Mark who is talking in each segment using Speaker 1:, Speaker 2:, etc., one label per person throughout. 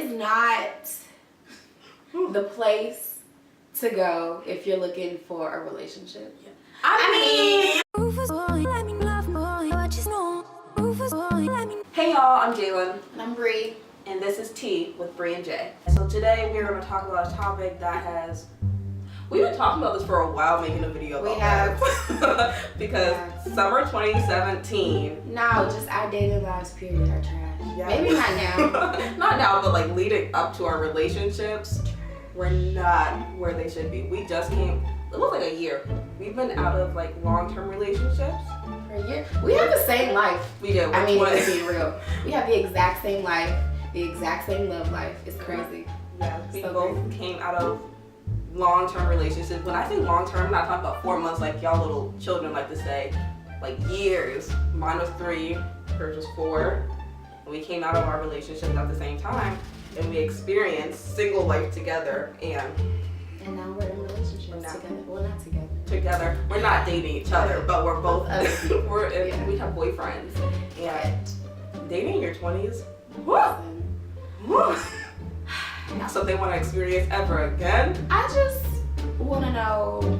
Speaker 1: is not the place to go if you're looking for a relationship. I mean,
Speaker 2: hey y'all, I'm Jalen.
Speaker 1: and I'm Bri.
Speaker 2: And this is Tea with Bri and Jay. So today we're going to talk about a topic that we've been talking about this for a while, making a video about that. Because summer 2017.
Speaker 1: No, just our dating lives period are trash.
Speaker 2: Yeah.
Speaker 1: Maybe not now.
Speaker 2: Not now, but like leading up to our relationships, we're not where they should be. We just came, it was like a year. We've been out of like long-term relationships.
Speaker 1: For a year. We have the same life.
Speaker 2: We do.
Speaker 1: I mean, let's be real. We have the exact same life, the exact same love life. It's crazy.
Speaker 2: Yeah, we
Speaker 1: So
Speaker 2: both
Speaker 1: crazy.
Speaker 2: came out of long-term relationships. When I say long-term, I'm not talking about 4 months like y'all little children like to say. Like years. Mine was 3, hers was 4. And we came out of our relationships at the same time, and we experienced single life together. And
Speaker 1: now we're in relationships together. Well, not together.
Speaker 2: We're not dating each other, but we're both
Speaker 1: Other people.
Speaker 2: we have boyfriends. And dating in your 20s, not something I want to experience ever again.
Speaker 1: I just want to know,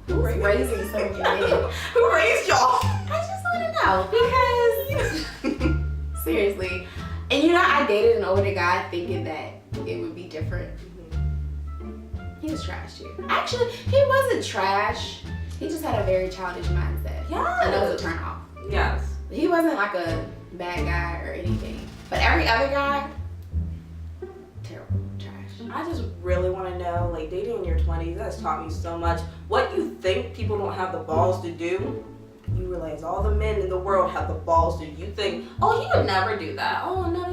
Speaker 1: who's raising some of you men.
Speaker 2: Who raised y'all?
Speaker 1: I just want to know because seriously, and I dated an older guy thinking that it would be different. He was trash too. Actually, he wasn't trash. He just had a very childish mindset.
Speaker 2: Yes.
Speaker 1: And that was a turn off.
Speaker 2: Yes.
Speaker 1: He wasn't like a bad guy or anything. But every other guy, terrible, trash.
Speaker 2: I just really want to know, like, dating in your 20s, that has taught me so much. What you think people don't have the balls to do, you realize all the men in the world have the balls to do. You think, oh, he would never do that. Oh, no.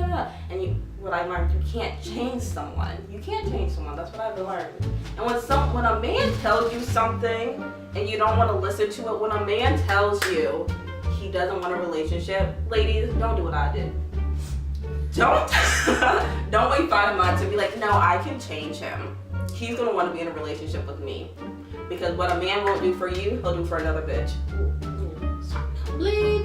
Speaker 2: And what I learned, you can't change someone. You can't change someone. That's what I've learned. And when a man tells you something and you don't want to listen to it, when a man tells you he doesn't want a relationship, ladies, don't do what I did. Don't wait 5 months and be like, no, I can change him. He's gonna want to be in a relationship with me. Because what a man won't do for you, he'll do for another bitch.
Speaker 1: Bleep.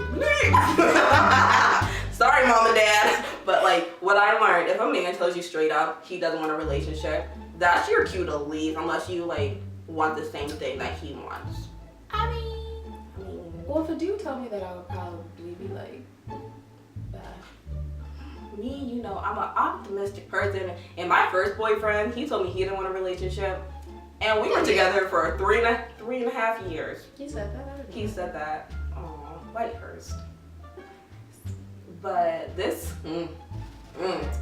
Speaker 2: Sorry, mom and dad. But like, what I learned, if a man tells you straight up he doesn't want a relationship, that's your cue to leave unless you like want the same thing that he wants.
Speaker 1: I mean, well, if a dude told me that, I would probably be like, bye.
Speaker 2: Me, I'm an optimistic person. And my first boyfriend, he told me he didn't want a relationship. And we were together for three and a half years.
Speaker 1: He said that.
Speaker 2: He said that. Aw, Whitehurst. But this,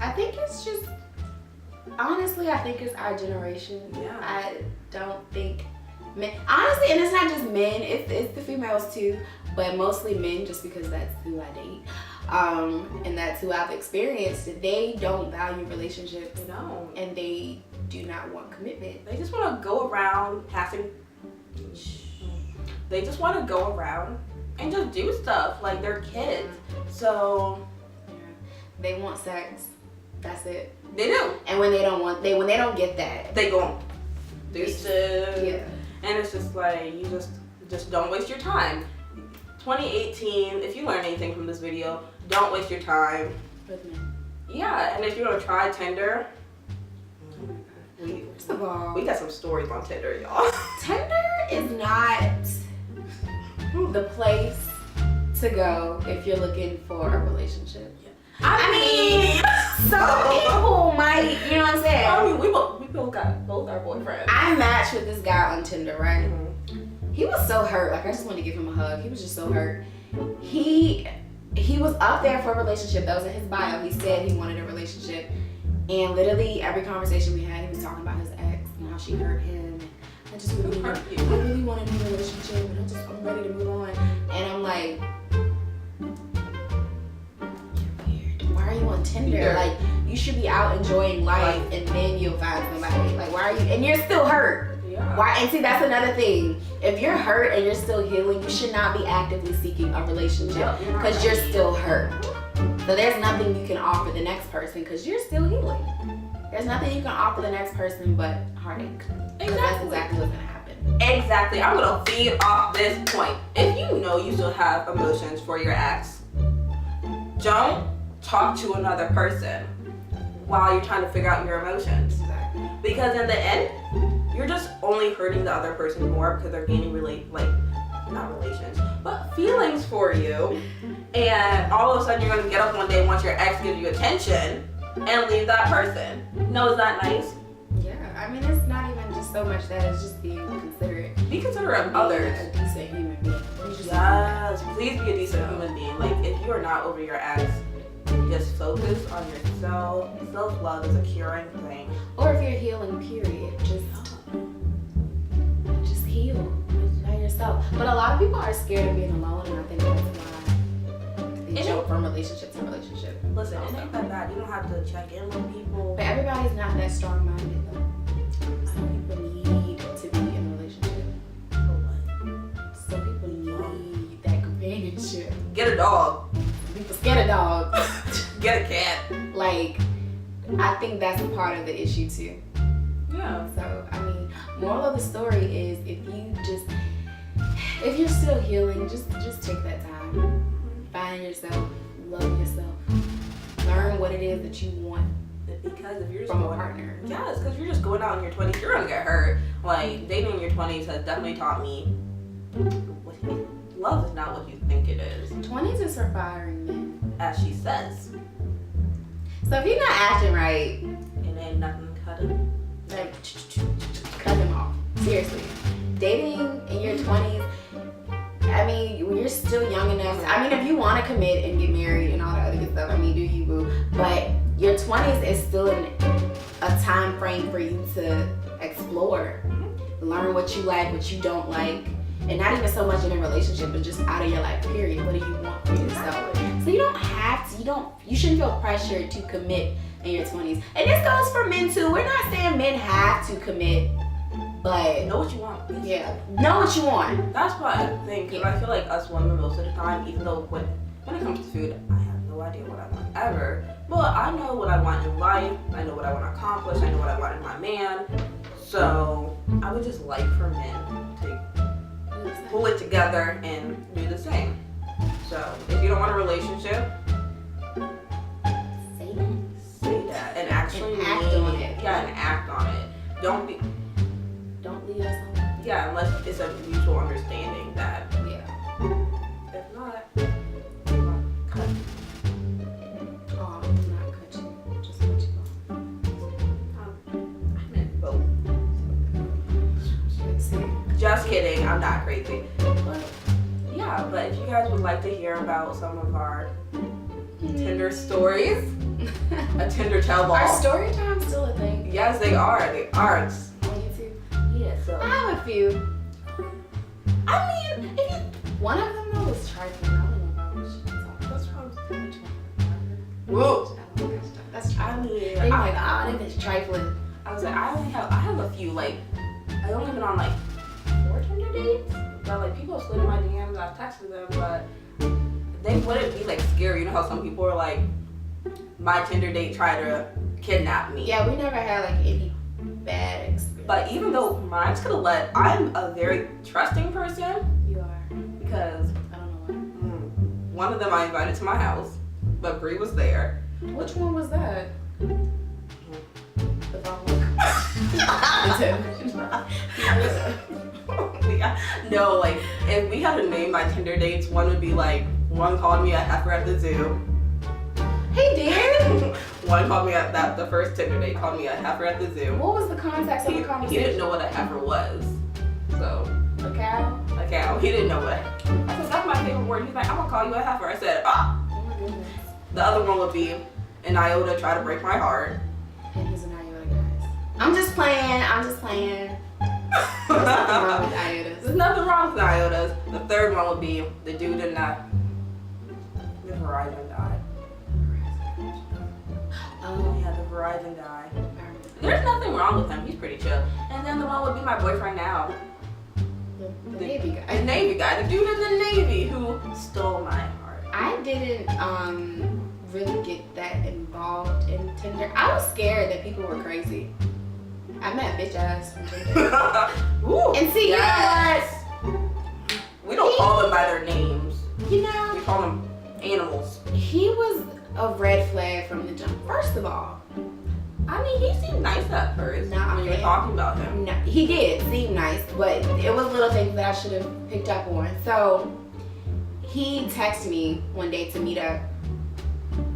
Speaker 1: I think it's just, honestly, I think it's our generation.
Speaker 2: Yeah.
Speaker 1: I don't think men, honestly, and it's not just men, it's the females too, but mostly men, just because that's who I date. And that's who I've experienced. They don't value relationships.
Speaker 2: No.
Speaker 1: And they do not want commitment.
Speaker 2: They just want to go around passing. They just want to go around and just do stuff like they're kids. So
Speaker 1: they want sex. That's it.
Speaker 2: They do.
Speaker 1: And when they don't get that,
Speaker 2: they go deuces.
Speaker 1: Yeah.
Speaker 2: And it's just like, you just don't waste your time. 2018, if you learn anything from this video, don't waste your time.
Speaker 1: With me.
Speaker 2: Yeah, and if you're gonna try Tinder,
Speaker 1: First of all,
Speaker 2: we got some stories on Tinder, y'all.
Speaker 1: Tinder is not the place to go if you're looking for a relationship. I mean, some people might, you know what I'm saying?
Speaker 2: I mean, we both got both our boyfriends.
Speaker 1: I matched with this guy on Tinder, right? He was so hurt. Like, I just wanted to give him a hug. He was just so hurt. He was up there for a relationship. That was in his bio. He said he wanted a relationship. And literally every conversation we had, he was talking about his ex and how she hurt him. I really want a new relationship, and I'm ready to move on. And I'm like, you're weird. Why are you on Tinder? Like, you should be out enjoying life, and then you'll find somebody. Like, why are you? And you're still hurt.
Speaker 2: Yeah.
Speaker 1: Why? And see, that's another thing. If you're hurt and you're still healing, you should not be actively seeking a relationship because you're still hurt. So there's nothing you can offer the next person because you're still healing. There's nothing you can offer the next person but heartache. Exactly. That's exactly what's gonna happen.
Speaker 2: Exactly. I'm gonna feed off this point. If you know you still have emotions for your ex, don't talk to another person while you're trying to figure out your emotions.
Speaker 1: Exactly.
Speaker 2: Because in the end, you're just only hurting the other person more because they're gaining not relations, but feelings for you. And all of a sudden you're gonna get up one day once your ex gives you attention and leave that person. No, is that nice?
Speaker 1: Yeah, I mean, it's not even just so much that, it's just being considerate.
Speaker 2: Be considerate of
Speaker 1: Being
Speaker 2: others.
Speaker 1: a decent human being.
Speaker 2: Yes, please be a decent human being. Like, if you are not over your ex, just focus on yourself. Self-love is a curing thing.
Speaker 1: Or if you're healing, period, just heal by yourself. But a lot of people are scared of being alone, and I think that's why they jump from relationship to relationship.
Speaker 2: Listen, it ain't that bad. You don't have to check in with people.
Speaker 1: But everybody's not that strong-minded, though. Some people need to be in a relationship.
Speaker 2: For what?
Speaker 1: Some people need that companionship.
Speaker 2: Get a dog.
Speaker 1: People scared of dogs.
Speaker 2: Get a cat.
Speaker 1: Like, I think that's a part of the issue, too.
Speaker 2: Yeah.
Speaker 1: So, I mean, moral of the story is if you're still healing, just take that time. Find yourself, love yourself, learn what it is that you want
Speaker 2: Because if you're just
Speaker 1: from a partner.
Speaker 2: Yes, because you're just going out in your 20s, you're gonna get hurt. Like, dating in your 20s has definitely taught me love is not what you think it is,
Speaker 1: 20s is for firing men.
Speaker 2: as she says.
Speaker 1: So if you're not acting right,
Speaker 2: And ain't nothing cutting.
Speaker 1: like, cut them off. Seriously. Dating in your 20s, I mean, when you're still young enough, I mean, if you want to commit and get married and all that other good stuff, I mean, do you, boo. But your 20s is still a time frame for you to explore. Learn what you like, what you don't like. And not even so much in a relationship, but just out of your life, period. What do you want for yourself? So you don't have to, you shouldn't feel pressured to commit in your 20s. And this goes for men too. We're not saying men have to commit, but
Speaker 2: Know what you want.
Speaker 1: yeah, know what you want.
Speaker 2: That's what I think. Because I feel like us women most of the time, even though when it comes to food, I have no idea what I want ever. But I know what I want in life. I know what I want to accomplish. I know what I want in my man. So I would just like for men to pull it together and do the same. So if you don't want a relationship, say that and actually
Speaker 1: And act on it.
Speaker 2: Yeah, and act on it. Don't leave
Speaker 1: us alone.
Speaker 2: Yeah, unless it's a mutual understanding that.
Speaker 1: Yeah.
Speaker 2: If not, cut.
Speaker 1: Oh, I'm not cut you. Just let you go.
Speaker 2: I meant both.
Speaker 1: Let's see.
Speaker 2: Just kidding. I'm not crazy. But yeah, but if you guys would like to hear about some of our Tinder stories, a Tinder tell-all.
Speaker 1: Are story times still a thing?
Speaker 2: Yes, they are. They are.
Speaker 1: On YouTube?
Speaker 2: Yeah, so.
Speaker 1: I have a few.
Speaker 2: I mean, if you.
Speaker 1: One of them though was trifling. I don't know about what she was talking about. Which one?
Speaker 2: Whoa.
Speaker 1: That's
Speaker 2: I
Speaker 1: trifling.
Speaker 2: mean,
Speaker 1: They like, that bitch trifling.
Speaker 2: I was like, I have a few, like, I only been on like 4 Tinder dates, but like people have slid in my DMs, I've texted them, but they wouldn't be like scary. You know how some people are like, my Tinder date tried to kidnap me.
Speaker 1: Yeah, we never had like any bad experience.
Speaker 2: But even though mine's could have led, I'm a very trusting person
Speaker 1: You are.
Speaker 2: because
Speaker 1: I don't know
Speaker 2: one of them I invited to my house, but Bri was there.
Speaker 1: why. Which one was that? The phone one.
Speaker 2: Yeah. No, like if we had to name my Tinder dates, one would be like, one called me a heifer at the zoo.
Speaker 1: He did?
Speaker 2: One called me at the first Tinder date called me a heifer at the zoo.
Speaker 1: What was the context of the
Speaker 2: He
Speaker 1: conversation?
Speaker 2: didn't know what a heifer was. So,
Speaker 1: A cow?
Speaker 2: a cow. He didn't know what. I said, that's my favorite word. He's like, I'm gonna call you a heifer. I said, ah.
Speaker 1: Oh my goodness.
Speaker 2: The other one would be an iota try to break my heart.
Speaker 1: And he's an iota, guys. I'm just playing. There's nothing wrong with iotas.
Speaker 2: There's nothing wrong with iotas. The third one would be the dude in the Verizon died.
Speaker 1: Oh,
Speaker 2: Yeah, the Verizon died.
Speaker 1: I remember.
Speaker 2: There's nothing wrong with him. He's pretty chill. And then the one would be my boyfriend now.
Speaker 1: The Navy guy.
Speaker 2: The Navy guy. The dude in the Navy who stole my heart.
Speaker 1: I didn't really get that involved in Tinder. I was scared that people were crazy. I met bitch ass from Tinder.
Speaker 2: Ooh,
Speaker 1: And see,
Speaker 2: yes. We don't call them by their names.
Speaker 1: you know
Speaker 2: We call them animals.
Speaker 1: he was a red flag from the jump. First of all,
Speaker 2: I mean, he seemed nice at first when you were talking about him.
Speaker 1: No, he did seem nice, but it was little things that I should have picked up on. So he texted me one day to meet up,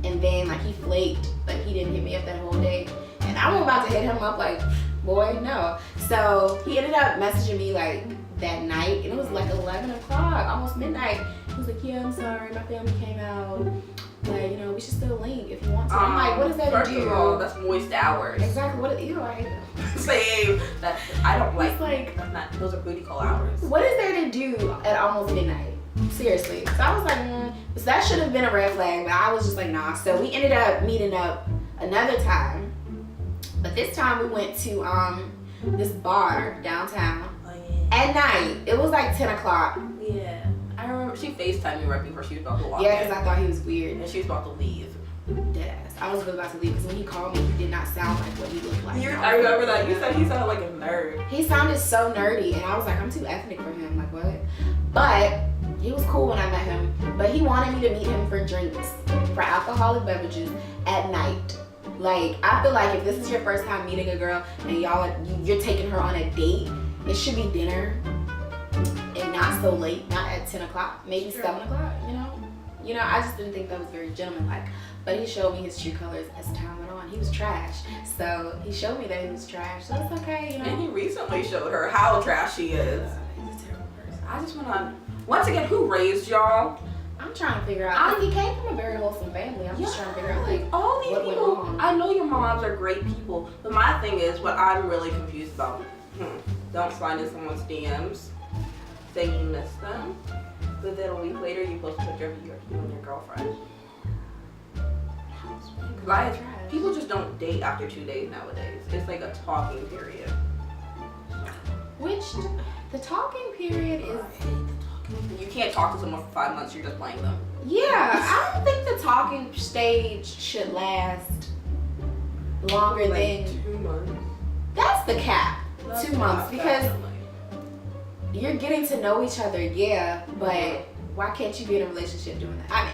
Speaker 1: and then like he flaked, like he didn't hit me up that whole day, and I was about to hit him up like, boy, no. So he ended up messaging me like that night, and it was like 11 o'clock, almost midnight. He was like, yeah, I'm sorry, my family came out. Like, you know, we should still link if you want to. I'm like, what does that
Speaker 2: first
Speaker 1: do?
Speaker 2: First of all, that's moist hours.
Speaker 1: Exactly. What? Ew, I hate that.
Speaker 2: Same. That I don't like.
Speaker 1: It's like,
Speaker 2: that's not. Those are booty call hours.
Speaker 1: What is there to do at almost midnight? Seriously. So I was like, so that should have been a red flag, but I was just like, nah. So we ended up meeting up another time, but this time we went to this bar downtown.
Speaker 2: Oh, yeah.
Speaker 1: At night. It was like 10 o'clock.
Speaker 2: Yeah. I remember she FaceTimed me right before she was about to walk
Speaker 1: Yeah,
Speaker 2: in.
Speaker 1: because I thought he was weird.
Speaker 2: And she was about to leave.
Speaker 1: Deadass. I was really about to leave because when he called me, he did not sound like what he looked like.
Speaker 2: I remember that. You said he sounded like a nerd.
Speaker 1: He sounded so nerdy, and I was like, I'm too ethnic for him. Like, what? But he was cool when I met him. But he wanted me to meet him for drinks, for alcoholic beverages at night. Like, I feel like if this is your first time meeting a girl and you're taking her on a date, it should be dinner and not so late, not at 10 o'clock, maybe 7 o'clock, you know, I just didn't think that was very gentlemanlike. But he showed me his true colors as time went on. He was trash, so he showed me that he was trash, so it's okay, you know.
Speaker 2: And he recently showed her how trash she is.
Speaker 1: He's a terrible person.
Speaker 2: I just went on. Once again, who raised y'all?
Speaker 1: I'm trying to figure out. He came from a very wholesome family. I'm just trying to figure out, like,
Speaker 2: all these
Speaker 1: what went
Speaker 2: people.
Speaker 1: wrong.
Speaker 2: I know your moms are great people, but my thing is, what I'm really confused about. Don't slide in someone's DMs, say you miss them, but then a week later you post a picture of you and your girlfriend. Because people just don't date after 2 days nowadays. It's like a talking period.
Speaker 1: Which the talking period is.
Speaker 2: You can't talk to someone for 5 months. You're just playing them.
Speaker 1: Yeah, I don't think the talking stage should last longer
Speaker 2: like
Speaker 1: than
Speaker 2: 2 months.
Speaker 1: That's the cap.
Speaker 2: That's
Speaker 1: 2 months, because
Speaker 2: definitely.
Speaker 1: you're getting to know each other, yeah, but why can't you be in a relationship doing that?